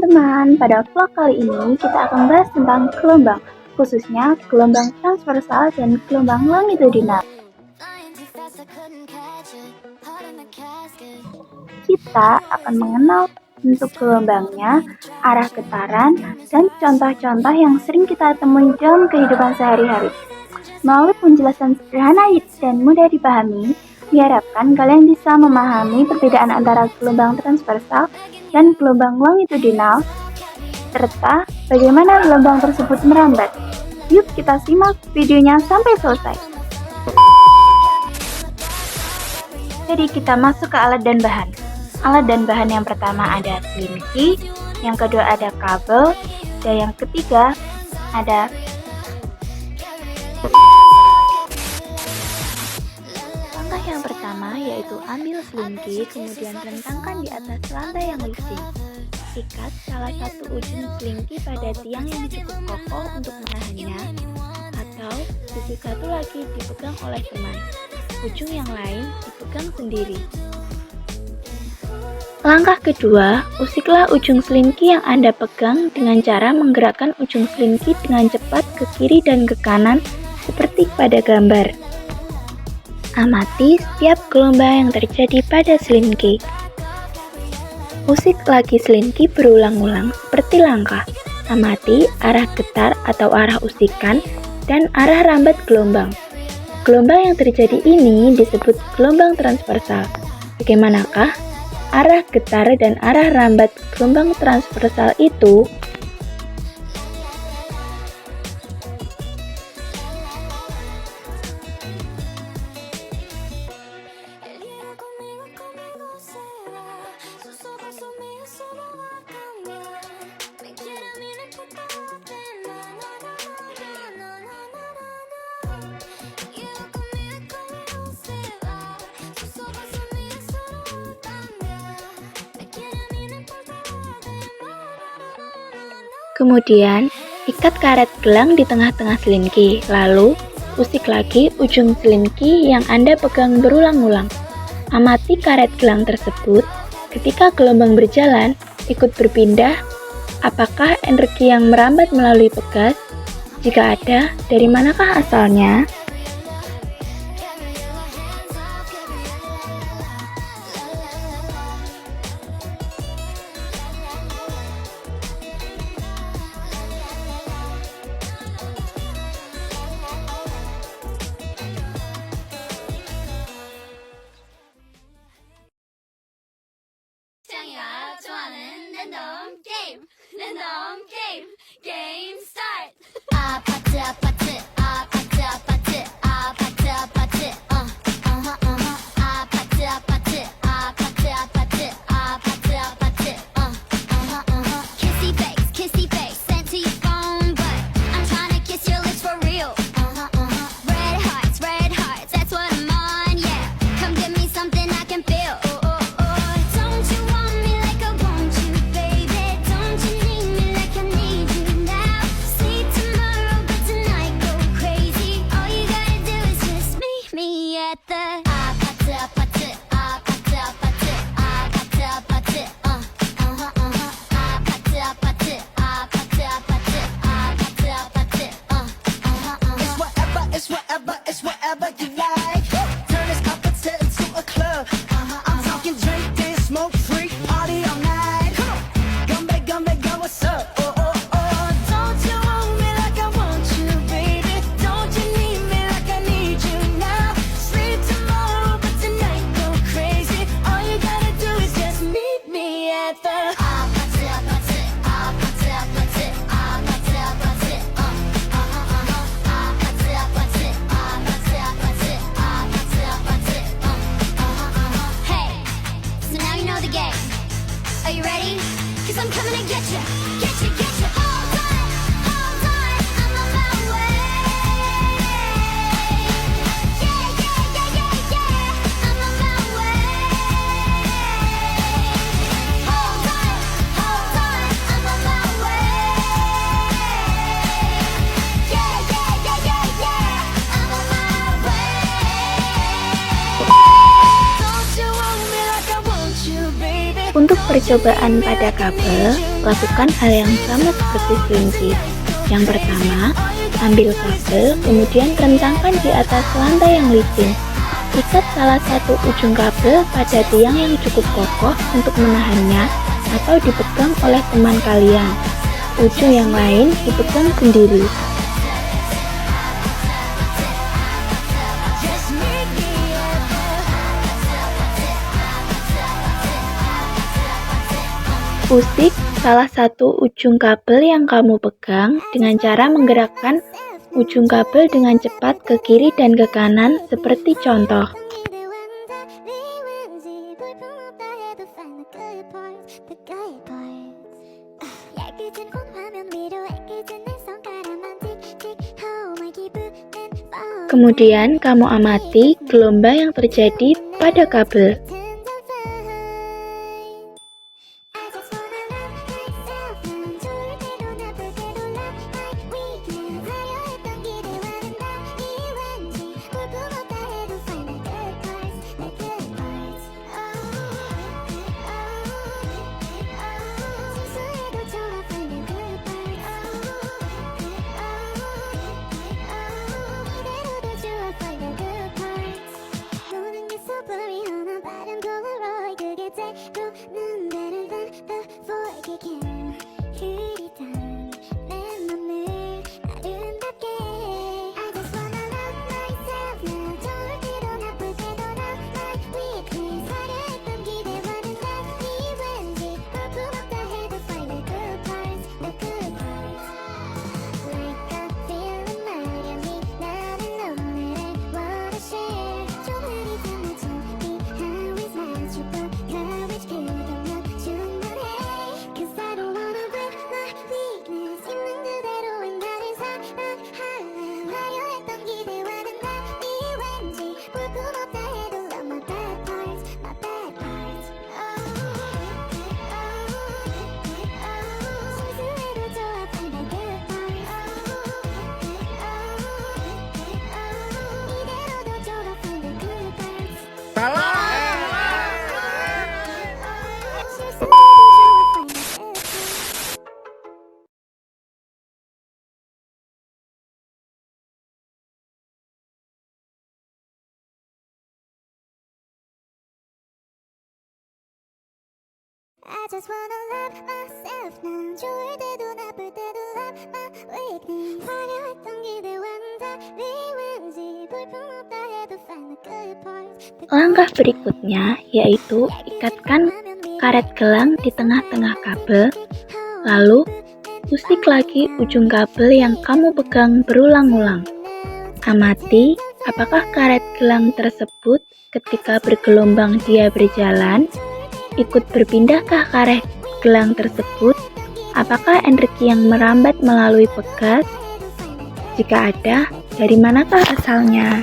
teman-teman, pada vlog kali ini kita akan bahas tentang gelombang, khususnya gelombang transversal dan gelombang longitudinal. Kita akan mengenal bentuk gelombangnya, arah getaran, dan contoh-contoh yang sering kita temui dalam kehidupan sehari-hari. Melalui penjelasan sederhana dan mudah dipahami, diharapkan kalian bisa memahami perbedaan antara gelombang transversal dan gelombang longitudinal, serta bagaimana gelombang tersebut merambat. Yuk kita simak videonya sampai selesai. Jadi kita masuk ke alat dan bahan. Alat dan bahan yang pertama ada slinky, yang kedua ada kabel, dan yang ketiga ada langkah yang pertama yaitu ambil slinky, kemudian rentangkan di atas lantai yang licin. Ikat salah satu ujung slinky pada tiang yang cukup kokoh untuk menahannya, atau sisi satu lagi dipegang oleh teman, ujung yang lain dipegang sendiri. Langkah kedua, usiklah ujung slinky yang Anda pegang dengan cara menggerakkan ujung slinky dengan cepat ke kiri dan ke kanan seperti pada gambar. Amati setiap gelombang yang terjadi pada slinky. Usik lagi slinky berulang-ulang seperti langkah. Amati arah getar atau arah usikan dan arah rambat gelombang. Gelombang yang terjadi ini disebut gelombang transversal. Bagaimanakah arah getar dan arah rambat gelombang transversal itu? Kemudian, ikat karet gelang di tengah-tengah slinky, lalu usik lagi ujung slinky yang Anda pegang berulang-ulang. Amati karet gelang tersebut, ketika gelombang berjalan, ikut berpindah, apakah energi yang merambat melalui pegas? Jika ada, dari manakah asalnya? Game start. 아파트 아파트 아파트 아파트 아파트 아파트 아파트 아파트 아파트 아파트 아파트 아파트 kissy face sent to your phone, but I'm trying to kiss your lips for real. Red hearts, that's what I'm on, yeah. Come give me something I can feel. Don't you want me like I want you, baby? Don't you need me like I need you now? See tomorrow, but tonight go crazy. All you gotta do is just meet me at the 아파트 아파트 아파트 아파트 아파트 아파트 아파트 아파트 아파트 아파트 아파트 It's whatever you like. Turn this apache into a club. I'm talking drink, dance, smoke, freak, party all night. Come back, what's up? Don't you want me like I want you, baby? Don't you need me like I need you now? Sleep tomorrow, but tonight go crazy. All you gotta do is just meet me at the 아파트 아파트 아파트 아파트 아파트 아파트 아파트 아파트 아파트 Hey, so now you know the game. Are you ready? 'Cause I'm coming to get you, get you, get you. Hold on, I'm on my way. Yeah, I'm on my way. Hold on, I'm on my way. Yeah, I'm on my way. Don't you want me like I want you, baby? Untuk percobaan pada kabel, lakukan hal yang sama seperti Slinky. Yang pertama, ambil kabel, kemudian rentangkan di atas lantai yang licin. Ikat salah satu ujung kabel pada tiang yang cukup kokoh untuk menahannya atau dipegang oleh teman kalian. Ujung yang lain dipegang sendiri. Usik salah satu ujung kabel yang kamu pegang dengan cara menggerakkan ujung kabel dengan cepat ke kiri dan ke kanan seperti contoh. Kemudian kamu amati gelombang yang terjadi pada kabel. I just wanna love myself now. 좋을 때도 나쁠 때도 love my weakness. 화려했던 기대와는 달리 왠지 볼품없다 해도 find the good parts. Langkah berikutnya yaitu ikatkan karet gelang di tengah-tengah kabel, lalu usik lagi ujung kabel yang kamu pegang berulang-ulang. Amati apakah karet gelang tersebut ketika bergelombang dia berjalan. Ikut berpindahkah karet gelang tersebut? Apakah energi yang merambat melalui pegas? Jika ada, dari manakah asalnya?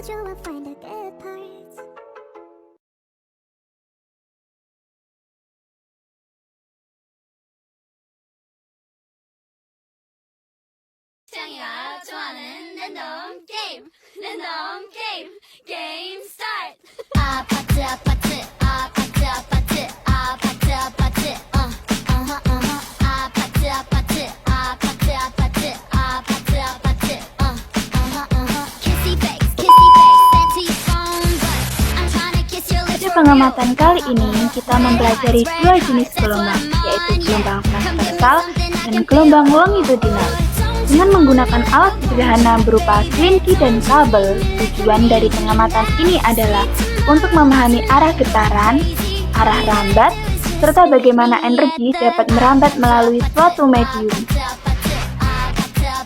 좋아 find the good parts. 짱이가 좋아하는 랜덤 게임 스타트. 아파트 아파트 아파트 pengamatan kali ini, kita mempelajari dua jenis gelombang, yaitu gelombang transversal dan gelombang longitudinal. Dengan menggunakan alat sederhana berupa slinky dan kabel, tujuan dari pengamatan ini adalah untuk memahami arah getaran, arah rambat, serta bagaimana energi dapat merambat melalui suatu medium.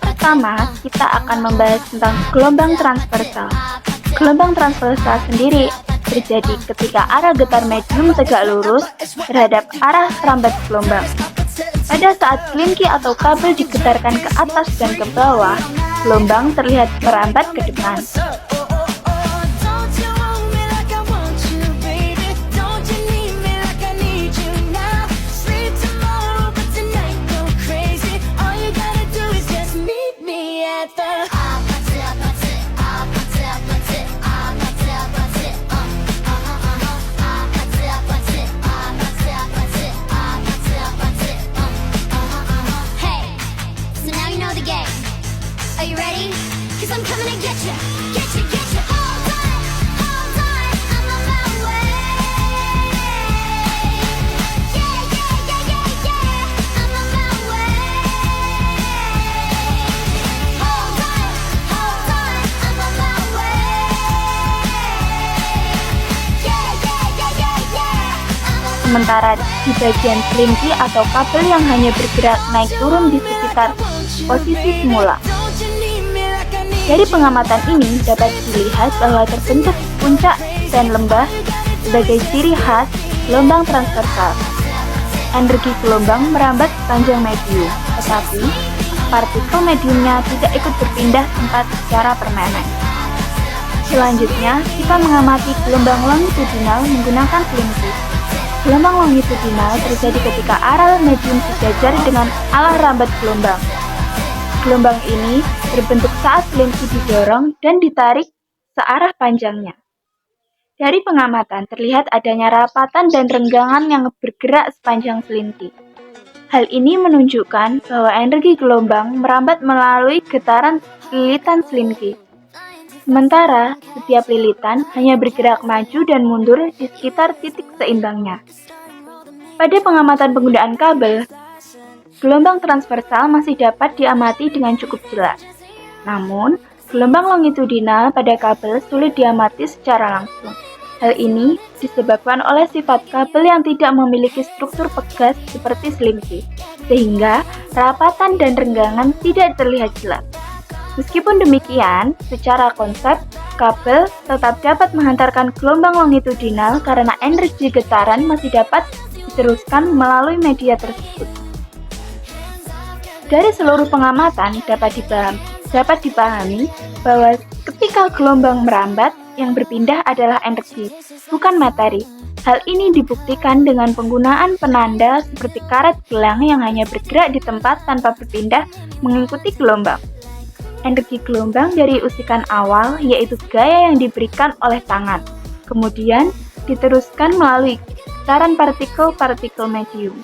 Pertama, kita akan membahas tentang gelombang transversal. Gelombang transversal sendiri terjadi ketika arah getar medium tegak lurus terhadap arah rambat gelombang. Pada saat slinky atau kabel digetarkan ke atas dan ke bawah, gelombang terlihat merambat ke depan. Are you ready? 'Cause I'm coming to get you, get you, get you. Hold on, I'm on my way. Yeah, yeah, yeah, yeah, yeah, I'm on my way. Hold on, I'm on my way. Yeah, yeah, yeah, yeah, yeah, I'm on my way. Sementara di bagian slinky atau kabel yang hanya bergerak naik turun di sekitar posisi semula. Dari pengamatan ini dapat dilihat bahwa terbentuk puncak dan lembah sebagai ciri khas gelombang transversal. Energi gelombang merambat sepanjang medium, tetapi partikel mediumnya tidak ikut berpindah tempat secara permanen. Selanjutnya, kita mengamati gelombang longitudinal menggunakan slinky. Gelombang longitudinal terjadi ketika arah medium sejajar dengan arah rambat gelombang. Gelombang ini terbentuk saat slinky didorong dan ditarik searah panjangnya. Dari pengamatan terlihat adanya rapatan dan renggangan yang bergerak sepanjang slinky. Hal ini menunjukkan bahwa energi gelombang merambat melalui getaran lilitan slinky. Sementara setiap lilitan hanya bergerak maju dan mundur di sekitar titik seimbangnya. Pada pengamatan penggunaan kabel, gelombang transversal masih dapat diamati dengan cukup jelas. Namun, gelombang longitudinal pada kabel sulit diamati secara langsung. Hal ini disebabkan oleh sifat kabel yang tidak memiliki struktur pegas seperti slinky, sehingga rapatan dan renggangan tidak terlihat jelas. Meskipun demikian, secara konsep, kabel tetap dapat menghantarkan gelombang longitudinal karena energi getaran masih dapat diteruskan melalui media tersebut. Dari seluruh pengamatan dapat dipahami bahwa ketika gelombang merambat, yang berpindah adalah energi, bukan materi. Hal ini dibuktikan dengan penggunaan penanda seperti karet gelang yang hanya bergerak di tempat tanpa berpindah mengikuti gelombang. Energi gelombang dari usikan awal yaitu gaya yang diberikan oleh tangan, kemudian diteruskan melalui getaran partikel-partikel medium.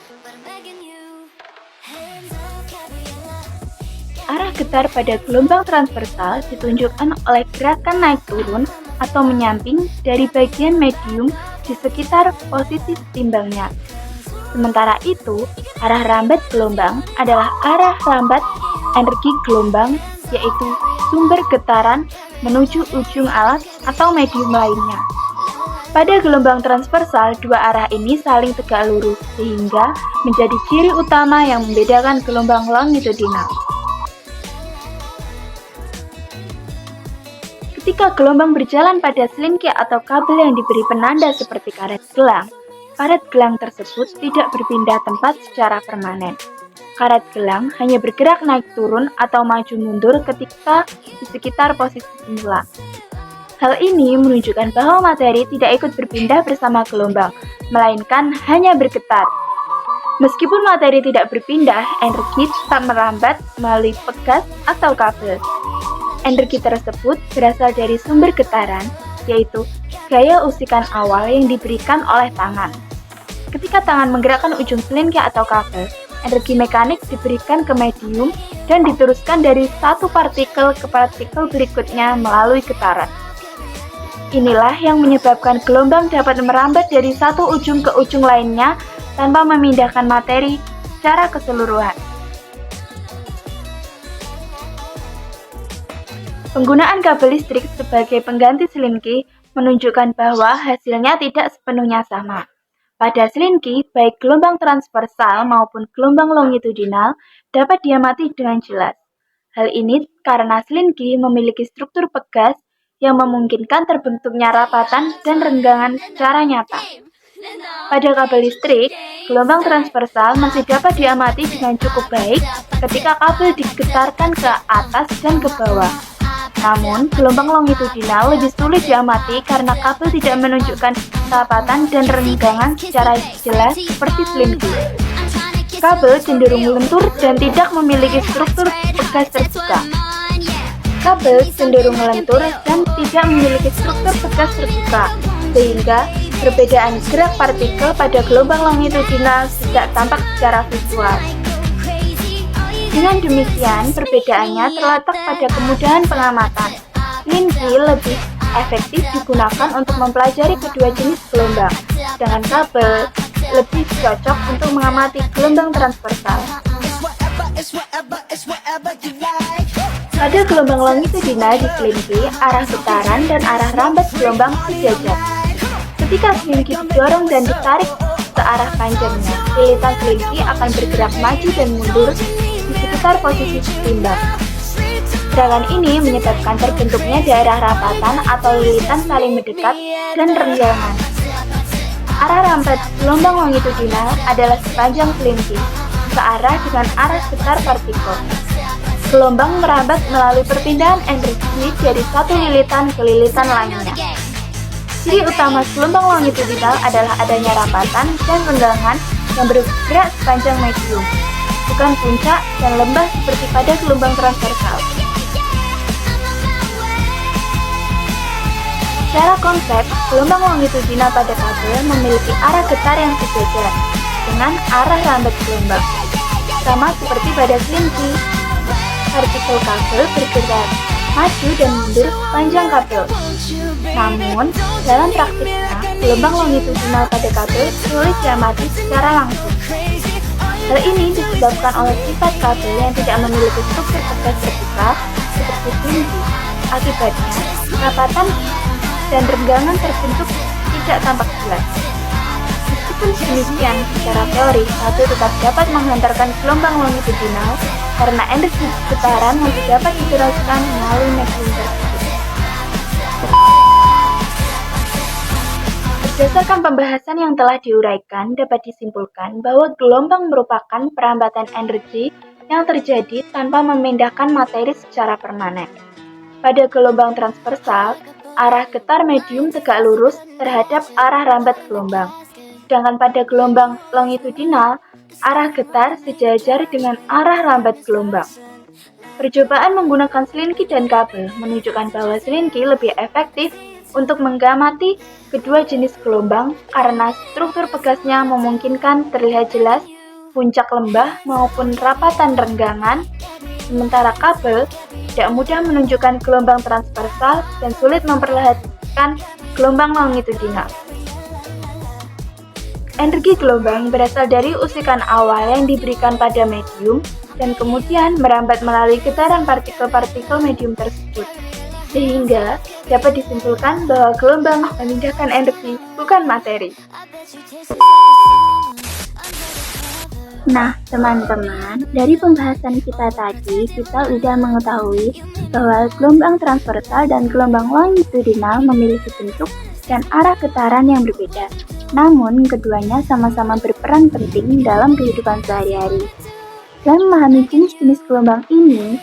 Arah getar pada gelombang transversal ditunjukkan oleh gerakan naik turun atau menyamping dari bagian medium di sekitar posisi setimbangnya. Sementara itu, arah rambat gelombang adalah arah rambat energi gelombang, yaitu sumber getaran menuju ujung alat atau medium lainnya. Pada gelombang transversal, dua arah ini saling tegak lurus, sehingga menjadi ciri utama yang membedakan gelombang longitudinal. Ketika gelombang berjalan pada slinky atau kabel yang diberi penanda seperti karet gelang tersebut tidak berpindah tempat secara permanen. Karet gelang hanya bergerak naik turun atau maju mundur ketika di sekitar posisi semula. Hal ini menunjukkan bahwa materi tidak ikut berpindah bersama gelombang, melainkan hanya bergetar. Meskipun materi tidak berpindah, energi tetap merambat melalui pegas atau kabel. Energi tersebut berasal dari sumber getaran, yaitu gaya usikan awal yang diberikan oleh tangan. Ketika tangan menggerakkan ujung slinky atau kabel, energi mekanik diberikan ke medium dan diteruskan dari satu partikel ke partikel berikutnya melalui getaran. Inilah yang menyebabkan gelombang dapat merambat dari satu ujung ke ujung lainnya tanpa memindahkan materi secara keseluruhan. Penggunaan kabel listrik sebagai pengganti selinki menunjukkan bahwa hasilnya tidak sepenuhnya sama. Pada selinki, baik gelombang transversal maupun gelombang longitudinal dapat diamati dengan jelas. Hal ini karena selinki memiliki struktur pegas yang memungkinkan terbentuknya rapatan dan renggangan secara nyata. Pada kabel listrik, gelombang transversal masih dapat diamati dengan cukup baik ketika kabel digetarkan ke atas dan ke bawah. Namun, gelombang longitudinal lebih sulit diamati karena kabel tidak menunjukkan rapatan dan renggangan secara jelas seperti selinki. Kabel cenderung lentur dan tidak memiliki struktur pegas terbuka. Kabel cenderung lentur dan tidak memiliki struktur pegas terbuka, sehingga perbedaan gerak partikel pada gelombang longitudinal tidak tampak secara visual. Dengan demikian, perbedaannya terletak pada kemudahan pengamatan. Selinki lebih efektif digunakan untuk mempelajari kedua jenis gelombang, sedangkan kabel lebih cocok untuk mengamati gelombang transversal. Pada gelombang longitudinal di selinki, arah getaran dan arah rambat gelombang sejajar. Ketika selinki didorong dan ditarik ke arah panjangnya, lilitan selinki akan bergerak maju dan mundur di sekitar posisi seimbang. Gerakan ini menyebabkan terbentuknya daerah rapatan atau lilitan saling mendekat dan renggangan. Arah rambat gelombang longitudinal adalah sepanjang selinki, searah dengan arah getar partikel. Gelombang merambat melalui perpindahan energi dari satu lilitan ke lilitan lainnya. Ciri utama gelombang longitudinal adalah adanya rapatan dan renggangan yang bergerak sepanjang medium, bukan puncak dan lembah seperti pada gelombang transversal. Secara konsep, gelombang longitudinal pada kabel memiliki arah getar yang sejajar dengan arah rambat gelombang, sama seperti pada selinki. Partikel kabel bergerak maju dan mundur sepanjang kabel. Namun, dalam praktiknya, gelombang longitudinal pada kabel sulit diamati secara langsung. Hal ini disebabkan oleh sifat kabel yang tidak memiliki struktur pegas terbuka seperti selinki. Akibatnya, rapatan dan renggangan terbentuk tidak tampak jelas. Meskipun demikian, secara teori, kabel tetap dapat menghantarkan gelombang longitudinal karena energi getaran masih dapat diteruskan melalui medium tersebut. Berdasarkan pembahasan yang telah diuraikan, dapat disimpulkan bahwa gelombang merupakan perambatan energi yang terjadi tanpa memindahkan materi secara permanen. Pada gelombang transversal, arah getar medium tegak lurus terhadap arah rambat gelombang. Sedangkan pada gelombang longitudinal, arah getar sejajar dengan arah rambat gelombang. Percobaan menggunakan selinki dan kabel menunjukkan bahwa selinki lebih efektif untuk mengamati kedua jenis gelombang karena struktur pegasnya memungkinkan terlihat jelas puncak lembah maupun rapatan renggangan, sementara kabel tidak mudah menunjukkan gelombang transversal dan sulit memperlihatkan gelombang longitudinal. Energi gelombang berasal dari usikan awal yang diberikan pada medium dan kemudian merambat melalui getaran partikel-partikel medium tersebut. Sehingga dapat disimpulkan bahwa gelombang memindahkan energi, bukan materi. Nah, teman-teman, dari pembahasan kita tadi, kita sudah mengetahui bahwa gelombang transversal dan gelombang longitudinal memiliki bentuk dan arah getaran yang berbeda. Namun, keduanya sama-sama berperan penting dalam kehidupan sehari-hari. Dalam memahami jenis-jenis gelombang ini,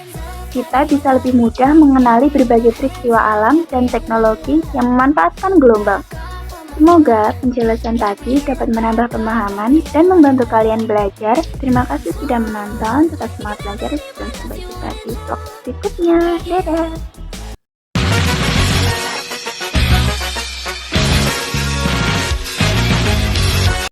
kita bisa lebih mudah mengenali berbagai peristiwa alam dan teknologi yang memanfaatkan gelombang. Semoga penjelasan tadi dapat menambah pemahaman dan membantu kalian belajar. Terima kasih sudah menonton, tetap semangat belajar dan sampai jumpa di vlog berikutnya. Dadah!